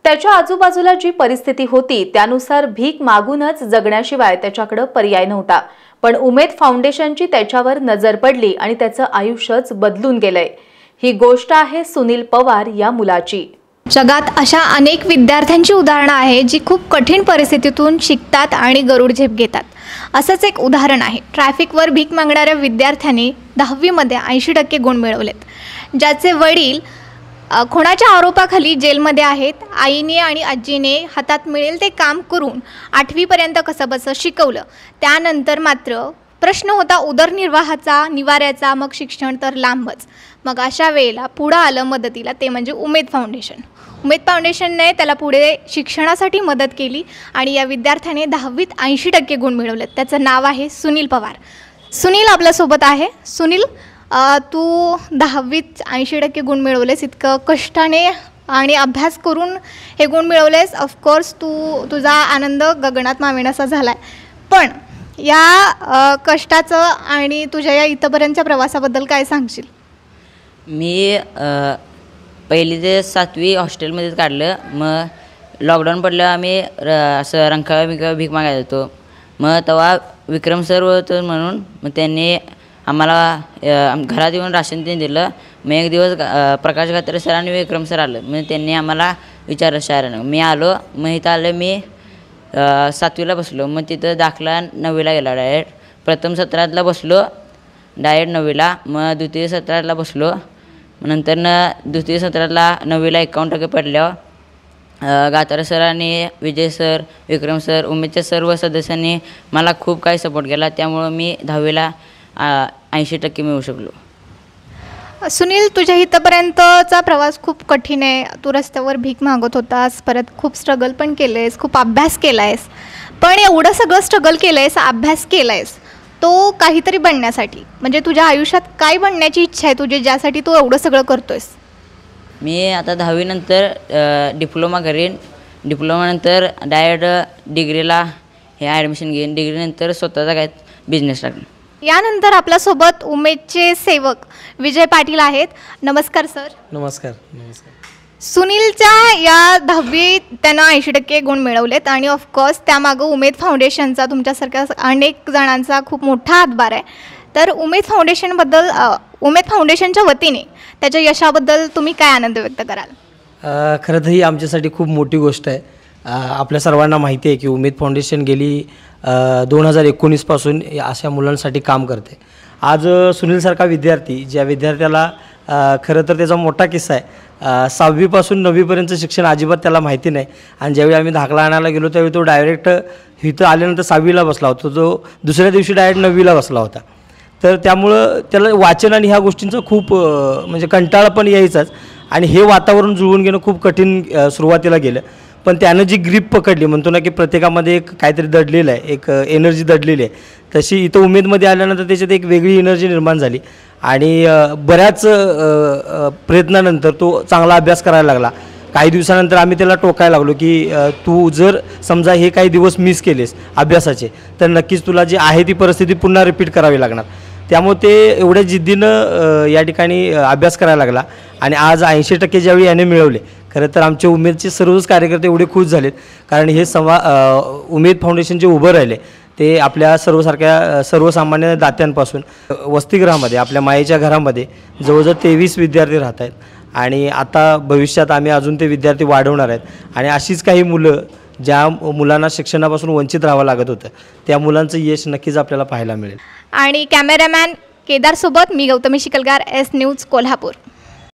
त्याच्या आजूबाजूला जी परिस्थिती होती त्यानुसार भीक मागूनच जगण्याशिवाय त्याच्याकडे पर्याय नव्हता। पण उमेद फाउंडेशनची त्याच्यावर नजर पडली आणि त्याचं आयुष्यच बदलून गेलंय। ही गोष्ट आहे सुनील पवार या मुलाची। जगात अशा अनेक विद्यार्थ्यांची उदाहरणं आहेत जी खूप कठीण परिस्थितीतून शिकतात आणि गरुड झेप घेतात। असंच एक उदाहरण आहे। ट्रॅफिकवर भीक मागणाऱ्या विद्यार्थ्याने 10वी मध्ये 80% गुण मिळवलेत। ज्याचे वडील खुनाच्या आरोपाखाली जेलमध्ये आहेत। आईने आणि आजीने हातात मिळेल ते काम करून 8वी पर्यंत कसंबसं शिकवलं। त्यानंतर मात्र प्रश्न होता उदरनिर्वाहाचा, निवाऱ्याचा, मग शिक्षण तर लांबच। मग अशा वेळेला पुढे आलं मदतीला, ते म्हणजे उमेद फाउंडेशन। उमेद फाउंडेशनने त्याला पुढे शिक्षणासाठी मदत केली आणि या विद्यार्थ्याने 10वीत 80% गुण मिळवलेत। त्याचं नाव आहे सुनील पवार। सुनील आपल्यासोबत आहे। सुनील, तू 10वीत 80% गुण मिळवलेस, इतकं कष्टाने आणि अभ्यास करून हे गुण मिळवलेस। ऑफकोर्स तुझा आनंद गगनात मावेनासा झाला आहे। पण या कष्टाचं आणि तुझ्या या इथपर्यंतच्या प्रवासाबद्दल काय सांगशील? मी पहिली ते 7वी हॉस्टेलमध्येच काढलं। मग लॉकडाऊन पडलं, आम्ही असं रंकाळा भीक मागायला होतो। मग तेव्हा विक्रम सर होतं म्हणून मग त्यांनी आम्हाला घरात येऊन राशन ते दिलं। मग एक दिवस प्रकाश गात्रे सर आणि विक्रम सर आलं। मग त्यांनी आम्हाला विचारलं शाळेनं। मी आलो, मग इथं आलं, मी 7वीला बसलो। मग तिथं दाखला 9वीला गेला डायरेक्ट। प्रथम सत्रातला बसलो डायरेक्ट 9वीला। मग द्वितीय सत्रातला बसलो। नंतर द्वितीय सत्रातला 9वीला 51% पडल्यावर गात्रे सर आणि विजय सर, विक्रम सर, उमेदच्या सर्व सदस्यांनी मला खूप काही सपोर्ट केला। त्यामुळं मी 10वीला 80% मिळवू शकलो। सुनील, तुझ्या इथपर्यंतचा प्रवास खूप कठीण आहे। तू रस्त्यावर भीक मागत होतास, परत खूप स्ट्रगल पण केलेस, खूप अभ्यास केलायस। पण एवढं सगळं स्ट्रगल केलंयस, अभ्यास केलायस, तो काहीतरी बनण्यासाठी, म्हणजे तुझ्या आयुष्यात काय बनण्याची इच्छा आहे तुझी, ज्यासाठी तू एवढं सगळं करतोयस? मी आता 10वी नंतर डिप्लोमा करीन। डिप्लोमानंतर डायरेक्ट डिग्रीला हे ॲडमिशन घेईन। डिग्रीनंतर स्वतःचा काय बिझनेस टाकेन। यानंतर आपल्यासोबत उमेदचे सेवक विजय पाटील आहेत। नमस्कार सर। नमस्कार। नमस्कार। सुनीलच्या या 10वीत त्यानं 80% गुण मिळवलेत आणि ऑफकोर्स त्यामागं उमेद फाउंडेशनचा, तुमच्यासारख्या अनेक जणांचा खूप मोठा हातभार आहे। तर उमेद फाउंडेशनच्या वतीने त्याच्या यशाबद्दल तुम्ही काय आनंद व्यक्त कराल? खरं तर ही आमच्यासाठी खूप मोठी गोष्ट आहे। आपल्या सर्वांना माहिती आहे की उमेद फाउंडेशन गेली 2019 पासून अशा मुलांसाठी काम करते। आज सुनीलसारखा विद्यार्थी, ज्या विद्यार्थ्याला खरं तर त्याचा मोठा किस्सा आहे। 6वी पासून 9वी पर्यंतचं शिक्षण अजिबात त्याला माहिती नाही आणि ज्यावेळी आम्ही दाखला आणायला गेलो त्यावेळी तो डायरेक्ट इथं आल्यानंतर 6वीला बसला होता। तो दुसऱ्या दिवशी डायरेक्ट 9वीला बसला होता। तर त्यामुळं त्याला वाचन आणि ह्या गोष्टींचा खूप म्हणजे कंटाळा पण यायचाच आणि हे वातावरण जुळवून घेणं खूप कठीण सुरुवातीला गेलं। पण त्यानं जी ग्रीप पकडली, म्हणतो ना की प्रत्येकामध्ये एक काहीतरी दडलेलं आहे, एक एनर्जी दडलेली आहे, तशी इथं उमेदमध्ये आल्यानंतर त्याच्यात एक वेगळी एनर्जी निर्माण झाली आणि बऱ्याच प्रयत्नानंतर तो चांगला अभ्यास करायला लागला। काही दिवसानंतर आम्ही त्याला टोकायला लागलो की तू जर समजा हे काही दिवस मिस केलेस अभ्यासाचे तर नक्कीच तुला जी आहे ती परिस्थिती पुन्हा रिपीट करावी लागणार। त्यामुळे ते एवढ्या जिद्दीनं या ठिकाणी अभ्यास करायला लागला आणि आज 80% ज्यावेळी याने मिळवले, खरं तर आमच्या उमेदचे सर्वच कार्यकर्ते एवढे खुश झालेत। कारण हे उमेद फाउंडेशन जे उभं राहिले ते आपल्या सर्वसामान्य दात्यांपासून वसतिगृहामध्ये, आपल्या मायेच्या घरामध्ये जवळजवळ 23 विद्यार्थी राहत आहेत आणि आता भविष्यात आम्ही अजून ते विद्यार्थी वाढवणार आहेत आणि अशीच काही मुलं, ज्या मुलांना शिक्षणापासून वंचित राहावं लागत होतं, त्या मुलांचं यश नक्कीच आपल्याला पाहायला मिळेल। आणि कॅमेरामॅन केदारसोबत मी गौतमी शिकलगार, एस न्यूज कोल्हापूर।